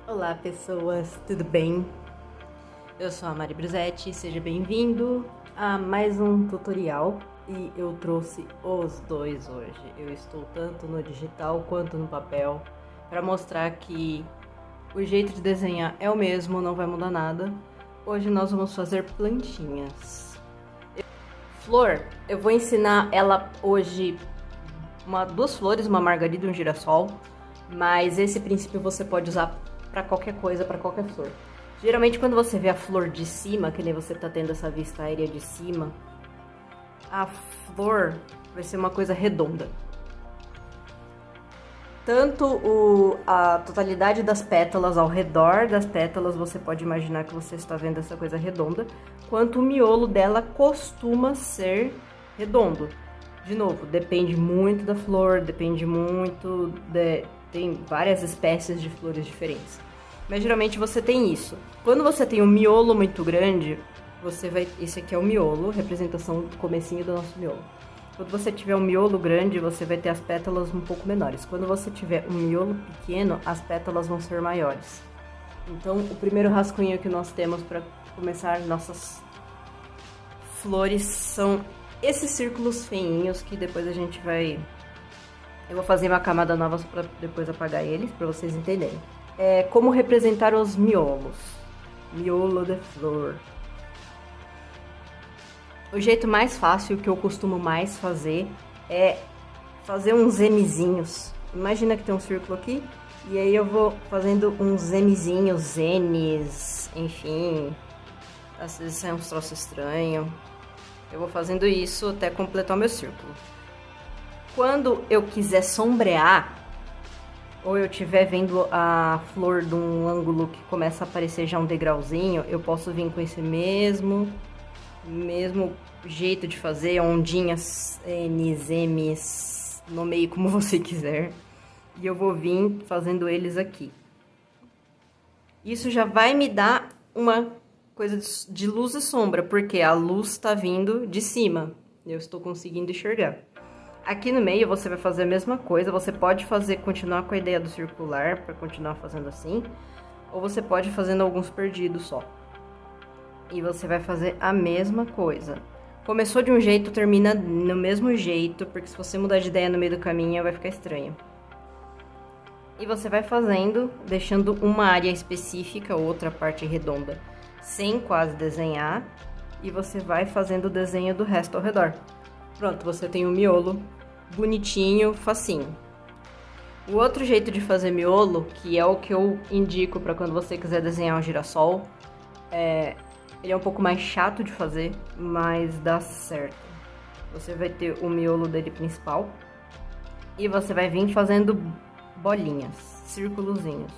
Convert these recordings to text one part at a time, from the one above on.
Olá pessoas, tudo bem? Eu sou a Mari Brusetti, seja bem-vindo a mais um tutorial e eu trouxe os dois hoje. Eu estou tanto no digital quanto no papel para mostrar que o jeito de desenhar é o mesmo, não vai mudar nada. Hoje nós vamos fazer plantinhas. Flor, eu vou ensinar ela hoje duas flores, uma margarida e um girassol, mas esse princípio você pode usar para qualquer coisa, para qualquer flor. Geralmente quando você vê a flor de cima, que nem você tá tendo essa vista aérea de cima, a flor vai ser uma coisa redonda. Tanto a totalidade das pétalas, ao redor das pétalas, você pode imaginar que você está vendo essa coisa redonda, quanto o miolo dela costuma ser redondo. De novo, depende muito da flor, depende muito tem várias espécies de flores diferentes. Mas geralmente você tem isso. Quando você tem um miolo muito grande, esse aqui é o miolo, representação do comecinho do nosso miolo. Quando você tiver um miolo grande, você vai ter as pétalas um pouco menores. Quando você tiver um miolo pequeno, as pétalas vão ser maiores. Então, o primeiro rascunho que nós temos para começar nossas flores são esses círculos feinhos que depois a gente vai... Eu vou fazer uma camada nova para depois apagar eles, para vocês entenderem. Como representar os miolos. Miolo de flor. O jeito mais fácil que eu costumo mais fazer é fazer uns Mzinhos. Imagina que tem um círculo aqui, e aí eu vou fazendo uns Mzinhos, Ns, enfim. Às vezes sai uns troços estranhos. Eu vou fazendo isso até completar o meu círculo. Quando eu quiser sombrear, ou eu estiver vendo a flor de um ângulo que começa a aparecer já um degrauzinho, eu posso vir com esse mesmo jeito de fazer, ondinhas, Ns, Ms, nomeie como você quiser. E eu vou vir fazendo eles aqui. Isso já vai me dar uma coisa de luz e sombra, porque a luz está vindo de cima. Eu estou conseguindo enxergar. Aqui no meio você vai fazer a mesma coisa, você pode continuar com a ideia do circular, para continuar fazendo assim, ou você pode ir fazendo alguns perdidos só. E você vai fazer a mesma coisa. Começou de um jeito, termina no mesmo jeito, porque se você mudar de ideia no meio do caminho, vai ficar estranho. E você vai fazendo, deixando uma área específica, outra parte redonda, sem quase desenhar, e você vai fazendo o desenho do resto ao redor. Pronto, você tem um miolo bonitinho, facinho. O outro jeito de fazer miolo, que é o que eu indico para quando você quiser desenhar um girassol, ele é um pouco mais chato de fazer, mas dá certo. Você vai ter o miolo dele principal e você vai vir fazendo bolinhas, círculozinhos.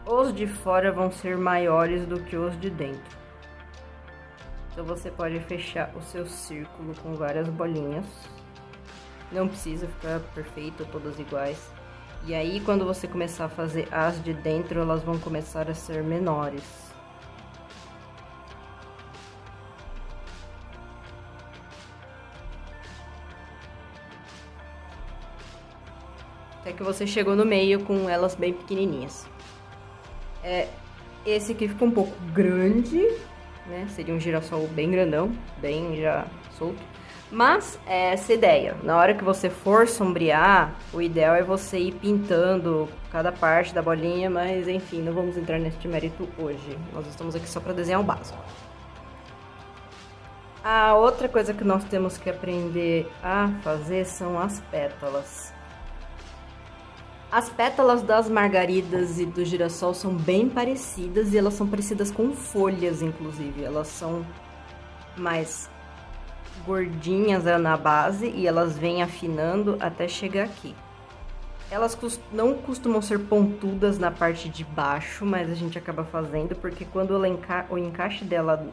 Os de fora vão ser maiores do que os de dentro. Então você pode fechar o seu círculo com várias bolinhas. Não precisa ficar perfeito, todas iguais. E aí quando você começar a fazer as de dentro, elas vão começar a ser menores. Até que você chegou no meio com elas bem pequenininhas. Esse aqui ficou um pouco grande, né? Seria um girassol bem grandão, bem já solto. Mas é essa ideia. Na hora que você for sombrear, o ideal é você ir pintando cada parte da bolinha, mas enfim, não vamos entrar nesse mérito hoje. Nós estamos aqui só para desenhar o básico. A outra coisa que nós temos que aprender a fazer são as pétalas. As pétalas das margaridas e do girassol são bem parecidas e elas são parecidas com folhas, inclusive. Elas são mais gordinhas na base e elas vêm afinando até chegar aqui. Elas não costumam ser pontudas na parte de baixo, mas a gente acaba fazendo porque quando o encaixe dela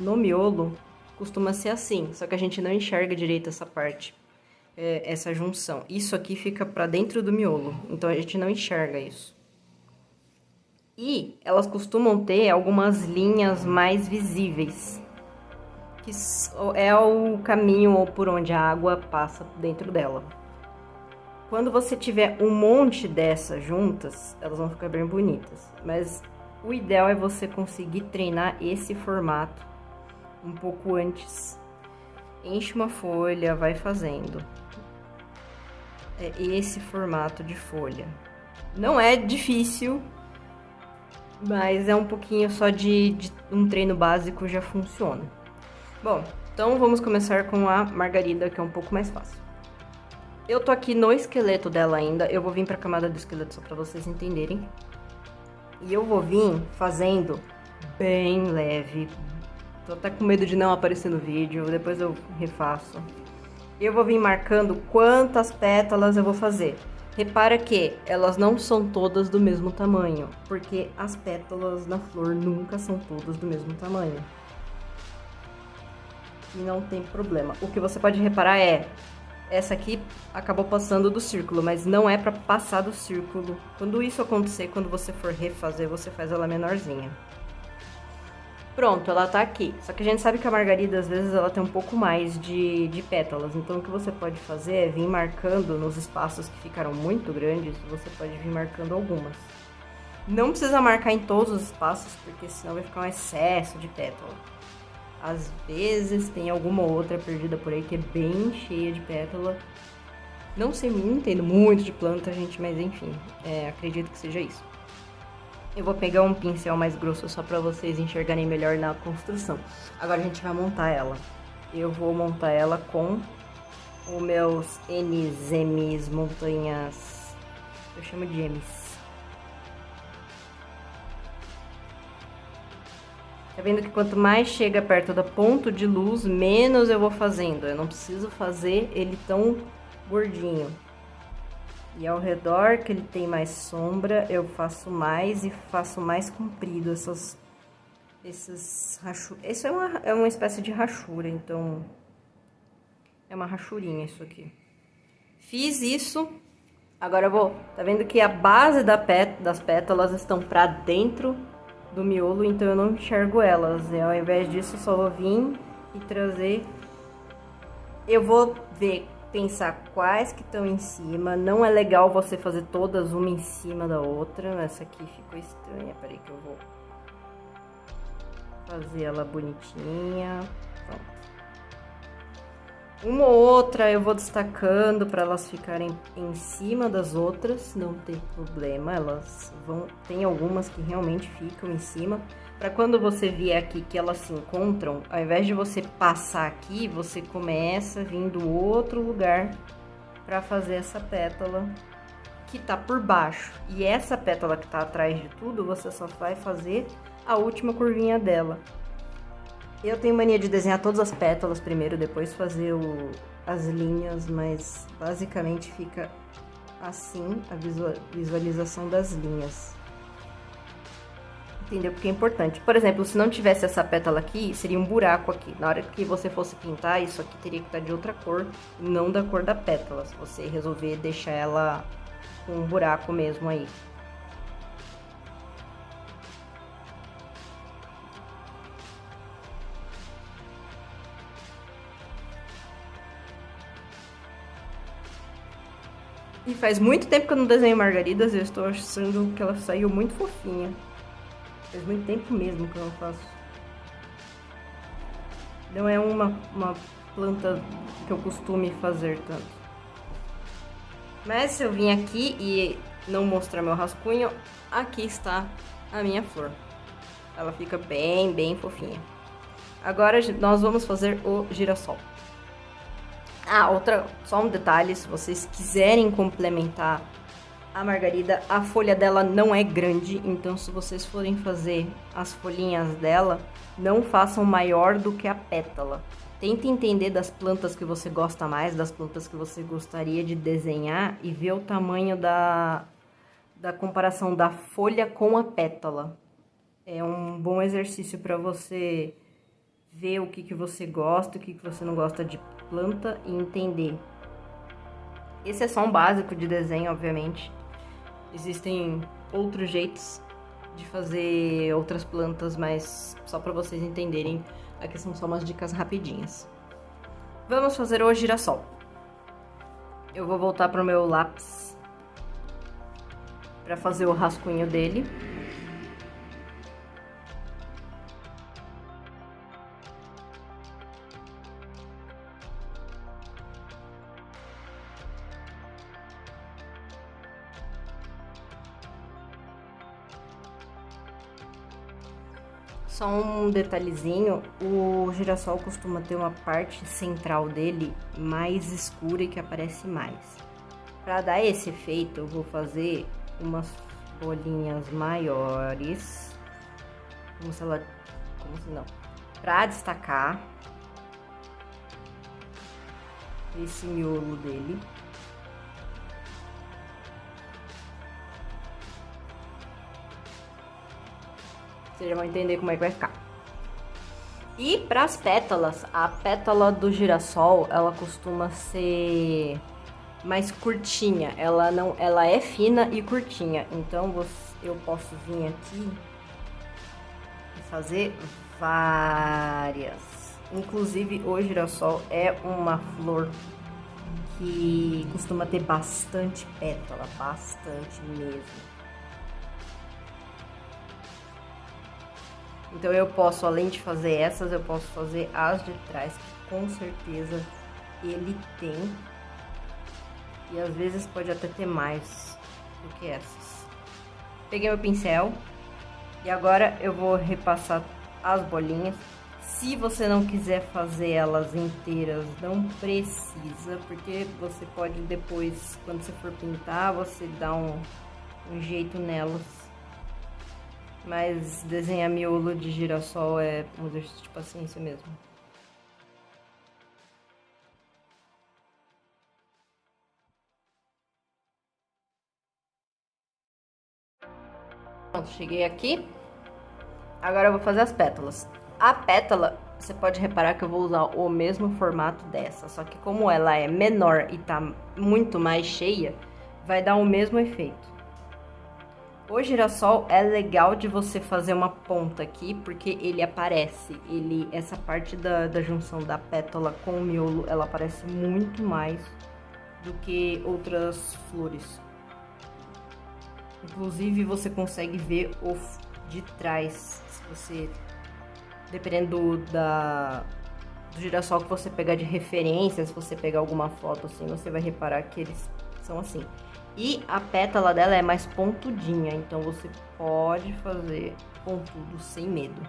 no miolo costuma ser assim, só que a gente não enxerga direito essa parte. Essa junção. Isso aqui fica para dentro do miolo, então a gente não enxerga isso. E elas costumam ter algumas linhas mais visíveis, que é o caminho por onde a água passa dentro dela. Quando você tiver um monte dessas juntas, elas vão ficar bem bonitas. Mas o ideal é você conseguir treinar esse formato um pouco antes. Enche uma folha, vai fazendo. É esse formato de folha. Não é difícil, mas é um pouquinho só de um treino básico já funciona. Bom, então vamos começar com a margarida, que é um pouco mais fácil. Eu tô aqui no esqueleto dela ainda, eu vou vir pra camada do esqueleto só pra vocês entenderem. E eu vou vir fazendo bem leve. Tô até com medo de não aparecer no vídeo, depois eu refaço. Eu vou vir marcando quantas pétalas eu vou fazer. Repara que elas não são todas do mesmo tamanho, porque as pétalas da flor nunca são todas do mesmo tamanho. E não tem problema. O que você pode reparar é, essa aqui acabou passando do círculo, mas não é pra passar do círculo. Quando isso acontecer, quando você for refazer, você faz ela menorzinha. Pronto, ela tá aqui. Só que a gente sabe que a margarida, às vezes, ela tem um pouco mais de pétalas. Então, o que você pode fazer é vir marcando nos espaços que ficaram muito grandes, você pode vir marcando algumas. Não precisa marcar em todos os espaços, porque senão vai ficar um excesso de pétala. Às vezes, tem alguma outra perdida por aí que é bem cheia de pétala. Não sei, não entendo muito de planta, gente, mas enfim, acredito que seja isso. Eu vou pegar um pincel mais grosso só pra vocês enxergarem melhor na construção. Agora a gente vai montar ela. Eu vou montar ela com os meus N's, M's, montanhas... Eu chamo de M's. Tá vendo que quanto mais chega perto do ponto de luz, menos eu vou fazendo. Eu não preciso fazer ele tão gordinho. E ao redor, que ele tem mais sombra, eu faço mais e faço mais comprido esses rachuras. Isso é uma espécie de rachura, então é uma rachurinha isso aqui. Fiz isso, agora eu vou... Tá vendo que a base das pétalas estão pra dentro do miolo, então eu não enxergo elas. E ao invés disso, eu só vou vir e trazer... Eu vou ver... Pensar quais que estão em cima. Não é legal você fazer todas uma em cima da outra. Essa aqui ficou estranha. Peraí que eu vou fazer ela bonitinha. Pronto. Uma ou outra eu vou destacando para elas ficarem em cima das outras. Não tem problema. Elas vão... Tem algumas que realmente ficam em cima. Para quando você vier aqui que elas se encontram, ao invés de você passar aqui, você começa a vir do outro lugar para fazer essa pétala que tá por baixo. E essa pétala que tá atrás de tudo, você só vai fazer a última curvinha dela. Eu tenho mania de desenhar todas as pétalas primeiro, depois fazer as linhas, mas basicamente fica assim a visualização das linhas. Entendeu? Porque é importante. Por exemplo, se não tivesse essa pétala aqui, seria um buraco aqui. Na hora que você fosse pintar, isso aqui teria que estar de outra cor, não da cor da pétala. Se você resolver deixar ela com um buraco mesmo aí. E faz muito tempo que eu não desenho margaridas e eu estou achando que ela saiu muito fofinha. Faz muito tempo mesmo que eu não faço. Não é uma planta que eu costume fazer tanto. Mas se eu vim aqui e não mostrar meu rascunho, aqui está a minha flor. Ela fica bem, bem fofinha. Agora nós vamos fazer o girassol. Só um detalhe, se vocês quiserem complementar a margarida, a folha dela não é grande, então se vocês forem fazer as folhinhas dela, não façam maior do que a pétala. Tente entender das plantas que você gosta mais, das plantas que você gostaria de desenhar e ver o tamanho da comparação da folha com a pétala. É um bom exercício para você ver o que você gosta, o que você não gosta de planta e entender. Esse é só um básico de desenho, obviamente. Existem outros jeitos de fazer outras plantas, mas só para vocês entenderem, aqui são só umas dicas rapidinhas. Vamos fazer o girassol. Eu vou voltar pro meu lápis para fazer o rascunho dele. Só um detalhezinho, o girassol costuma ter uma parte central dele mais escura e que aparece mais. Para dar esse efeito, eu vou fazer umas bolinhas maiores, como se não, para destacar esse miolo dele. Vocês já vão entender como é que vai ficar. E para as pétalas, a pétala do girassol, ela costuma ser mais curtinha. Ela é fina e curtinha. Então eu posso vir aqui e fazer várias. Inclusive o girassol é uma flor que costuma ter bastante pétala, bastante mesmo. Então eu posso, além de fazer essas, eu posso fazer as de trás, que com certeza ele tem. E às vezes pode até ter mais do que essas. Peguei meu pincel e agora eu vou repassar as bolinhas. Se você não quiser fazer elas inteiras, não precisa, porque você pode depois, quando você for pintar, você dá um jeito nelas. Mas desenhar miolo de girassol é um exercício de paciência mesmo. Pronto, cheguei aqui. Agora eu vou fazer as pétalas. A pétala, você pode reparar que eu vou usar o mesmo formato dessa, só que como ela é menor e tá muito mais cheia, vai dar o mesmo efeito. O girassol é legal de você fazer uma ponta aqui, porque ele aparece. Essa parte da junção da pétala com o miolo, ela aparece muito mais do que outras flores. Inclusive, você consegue ver o de trás, se você, dependendo do girassol que você pegar de referência, se você pegar alguma foto assim, você vai reparar que eles são assim. E a pétala dela é mais pontudinha, então você pode fazer pontudo sem medo.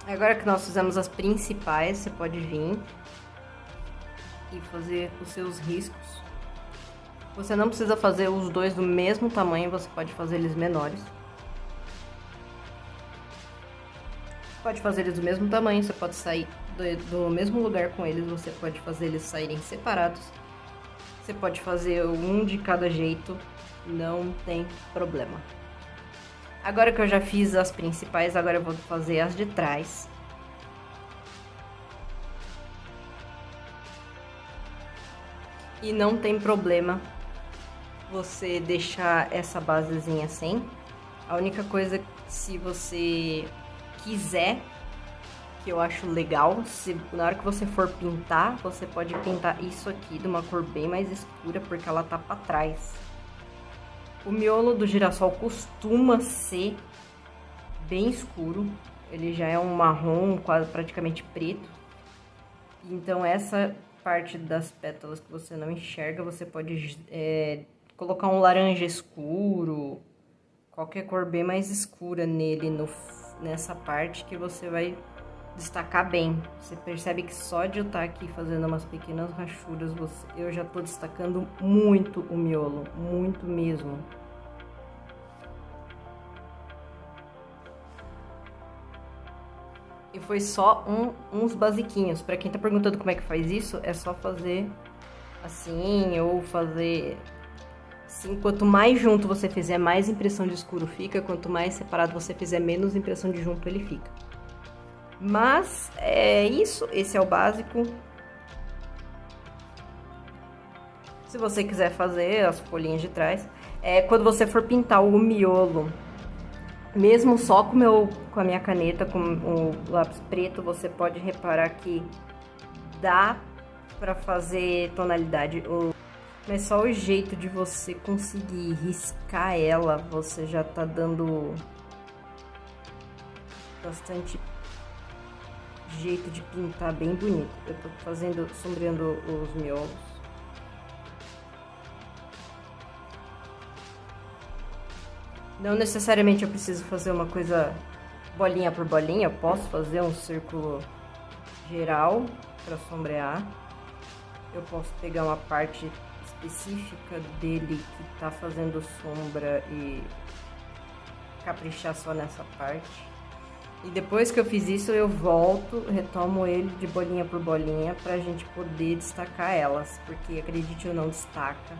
Agora que nós fizemos as principais, você pode vir e fazer os seus riscos. Você não precisa fazer os dois do mesmo tamanho, você pode fazer eles menores. Pode fazer eles do mesmo tamanho, você pode sair do mesmo lugar com eles, você pode fazer eles saírem separados. Você pode fazer um de cada jeito, não tem problema. Agora que eu já fiz as principais, agora eu vou fazer as de trás. E não tem problema você deixar essa basezinha assim. A única coisa, se você quiser, que eu acho legal, na hora que você for pintar, você pode pintar isso aqui de uma cor bem mais escura, porque ela tá pra trás. O miolo do girassol costuma ser bem escuro, ele já é um marrom, quase praticamente preto. Então essa parte das pétalas que você não enxerga, você pode colocar um laranja escuro, qualquer cor bem mais escura nele, nessa parte que você vai destacar bem. Você percebe que só de eu estar aqui fazendo umas pequenas rachuras, eu já tô destacando muito o miolo, muito mesmo. E foi só uns basiquinhos. Pra quem tá perguntando como é que faz isso, é só fazer assim, ou fazer assim. Quanto mais junto você fizer, mais impressão de escuro fica. Quanto mais separado você fizer, menos impressão de junto ele fica. Mas é isso, esse é o básico. Se você quiser fazer as folhinhas de trás, quando você for pintar o miolo, mesmo só com a minha caneta, com o lápis preto, você pode reparar que dá pra fazer tonalidade. Mas só o jeito de você conseguir riscar ela, você já tá dando bastante jeito de pintar bem bonito. Eu tô sombreando os miolos. Não necessariamente eu preciso fazer uma coisa bolinha por bolinha, eu posso fazer um círculo geral para sombrear. Eu posso pegar uma parte específica dele que tá fazendo sombra e caprichar só nessa parte. E depois que eu fiz isso, eu volto, retomo ele de bolinha por bolinha pra gente poder destacar elas, porque acredite ou não, destaca.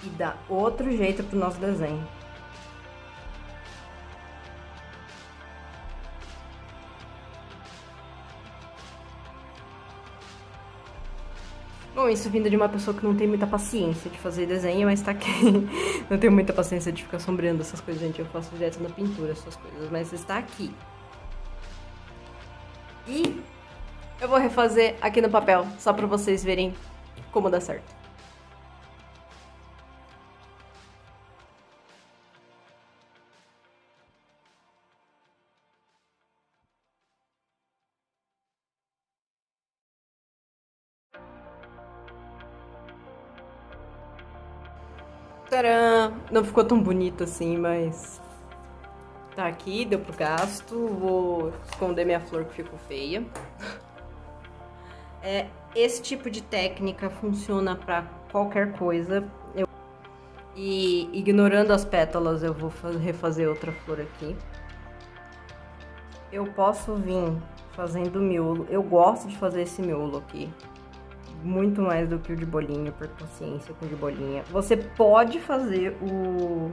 E dá outro jeito pro nosso desenho. Bom, isso vindo de uma pessoa que não tem muita paciência de fazer desenho, mas tá aqui. Não tenho muita paciência de ficar sombreando essas coisas, gente. Eu faço direto na pintura essas coisas, mas está aqui. E eu vou refazer aqui no papel, só pra vocês verem como dá certo. Tcharam! Não ficou tão bonito assim, mas tá aqui, deu pro gasto. Vou esconder minha flor que ficou feia. Esse tipo de técnica funciona pra qualquer coisa. E ignorando as pétalas, eu vou refazer outra flor aqui. Eu posso vir fazendo miolo. Eu gosto de fazer esse miolo aqui. Muito mais do que o de bolinha, por paciência com o de bolinha. Você pode fazer o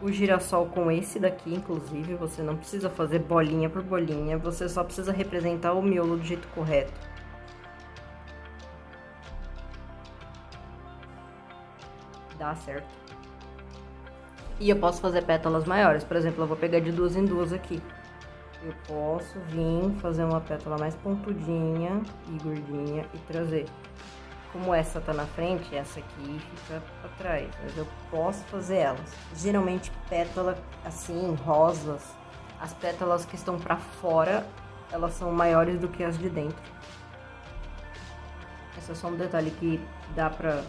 girassol com esse daqui, inclusive. Você não precisa fazer bolinha por bolinha. Você só precisa representar o miolo do jeito correto. Dá certo. E eu posso fazer pétalas maiores. Por exemplo, eu vou pegar de duas em duas aqui. Eu posso vir fazer uma pétala mais pontudinha e gordinha e trazer. Como essa tá na frente, essa aqui fica pra trás. Mas eu posso fazer elas. Geralmente pétala assim, rosas, as pétalas que estão pra fora, elas são maiores do que as de dentro. Esse é só um detalhe que dá pra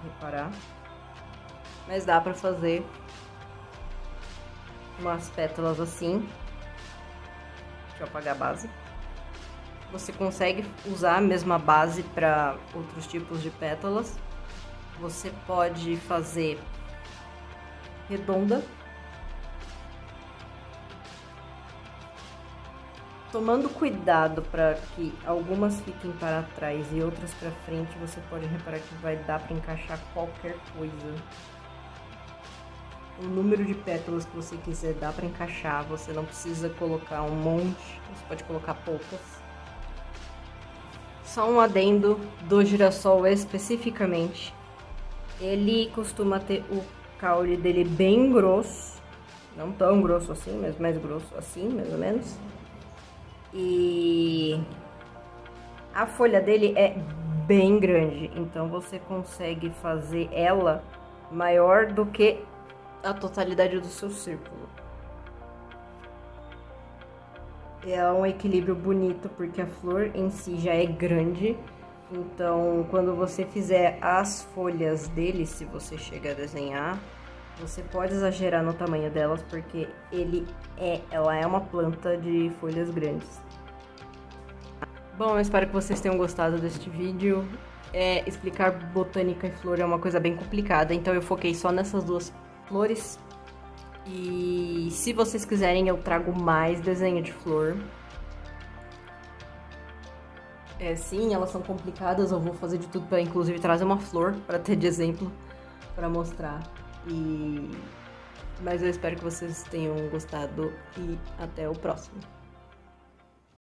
reparar. Mas dá pra fazer umas pétalas assim. Deixa eu apagar a base. Você consegue usar a mesma base para outros tipos de pétalas. Você pode fazer redonda. Tomando cuidado para que algumas fiquem para trás e outras para frente, você pode reparar que vai dar para encaixar qualquer coisa. O número de pétalas que você quiser dá para encaixar, você não precisa colocar um monte, você pode colocar poucas. Só um adendo do girassol especificamente, ele costuma ter o caule dele bem grosso, não tão grosso assim, mas mais grosso assim, mais ou menos. E a folha dele é bem grande, então você consegue fazer ela maior do que a totalidade do seu círculo. É um equilíbrio bonito porque a flor em si já é grande, então quando você fizer as folhas dele, se você chega a desenhar, você pode exagerar no tamanho delas porque ela é uma planta de folhas grandes. Bom, eu espero que vocês tenham gostado deste vídeo. Explicar botânica e flor é uma coisa bem complicada, então eu foquei só nessas duas flores. E se vocês quiserem, eu trago mais desenho de flor. Sim, elas são complicadas, eu vou fazer de tudo para inclusive trazer uma flor para ter de exemplo, para mostrar. E Mas eu espero que vocês tenham gostado e até o próximo.